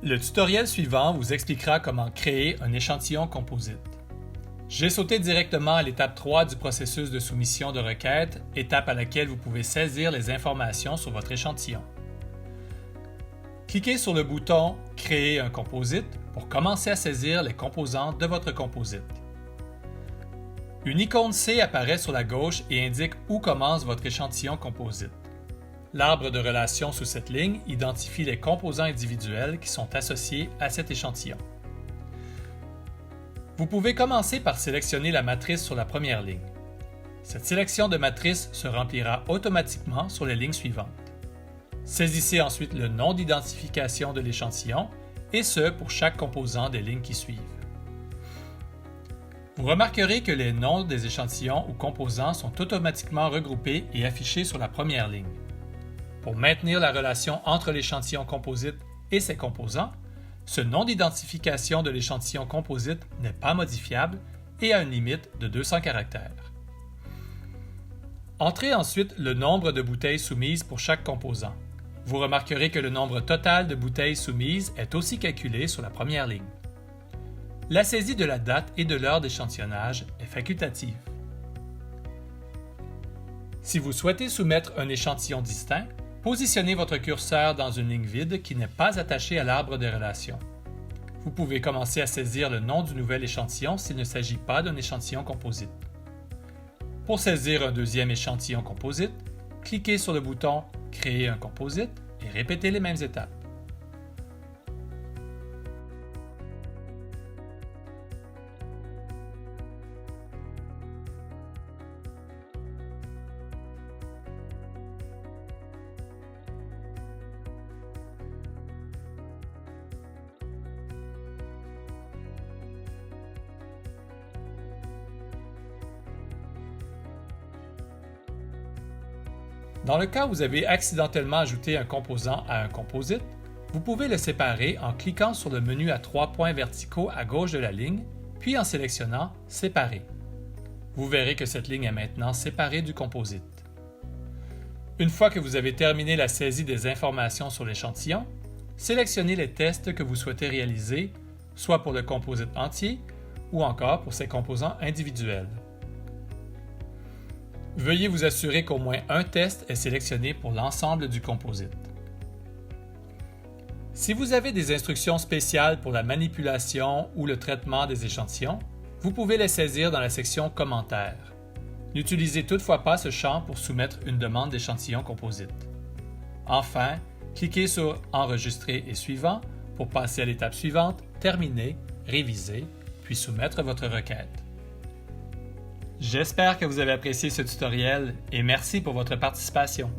Le tutoriel suivant vous expliquera comment créer un échantillon composite. J'ai sauté directement à l'étape 3 du processus de soumission de requête, étape à laquelle vous pouvez saisir les informations sur votre échantillon. Cliquez sur le bouton « Créer un composite » pour commencer à saisir les composants de votre composite. Une icône C apparaît sur la gauche et indique où commence votre échantillon composite. L'arbre de relation sous cette ligne identifie les composants individuels qui sont associés à cet échantillon. Vous pouvez commencer par sélectionner la matrice sur la première ligne. Cette sélection de matrice se remplira automatiquement sur les lignes suivantes. Saisissez ensuite le nom d'identification de l'échantillon, et ce pour chaque composant des lignes qui suivent. Vous remarquerez que les noms des échantillons ou composants sont automatiquement regroupés et affichés sur la première ligne. Pour maintenir la relation entre l'échantillon composite et ses composants, ce nom d'identification de l'échantillon composite n'est pas modifiable et a une limite de 200 caractères. Entrez ensuite le nombre de bouteilles soumises pour chaque composant. Vous remarquerez que le nombre total de bouteilles soumises est aussi calculé sur la première ligne. La saisie de la date et de l'heure d'échantillonnage est facultative. Si vous souhaitez soumettre un échantillon distinct, positionnez votre curseur dans une ligne vide qui n'est pas attachée à l'arbre des relations. Vous pouvez commencer à saisir le nom du nouvel échantillon s'il ne s'agit pas d'un échantillon composite. Pour saisir un deuxième échantillon composite, cliquez sur le bouton « Créer un composite » et répétez les mêmes étapes. Dans le cas où vous avez accidentellement ajouté un composant à un composite, vous pouvez le séparer en cliquant sur le menu à 3 points verticaux à gauche de la ligne, puis en sélectionnant « Séparer ». Vous verrez que cette ligne est maintenant séparée du composite. Une fois que vous avez terminé la saisie des informations sur l'échantillon, sélectionnez les tests que vous souhaitez réaliser, soit pour le composite entier ou encore pour ses composants individuels. Veuillez vous assurer qu'au moins un test est sélectionné pour l'ensemble du composite. Si vous avez des instructions spéciales pour la manipulation ou le traitement des échantillons, vous pouvez les saisir dans la section « Commentaires ». N'utilisez toutefois pas ce champ pour soumettre une demande d'échantillon composite. Enfin, cliquez sur « Enregistrer et suivant » pour passer à l'étape suivante, terminer, réviser, puis soumettre votre requête. J'espère que vous avez apprécié ce tutoriel et merci pour votre participation.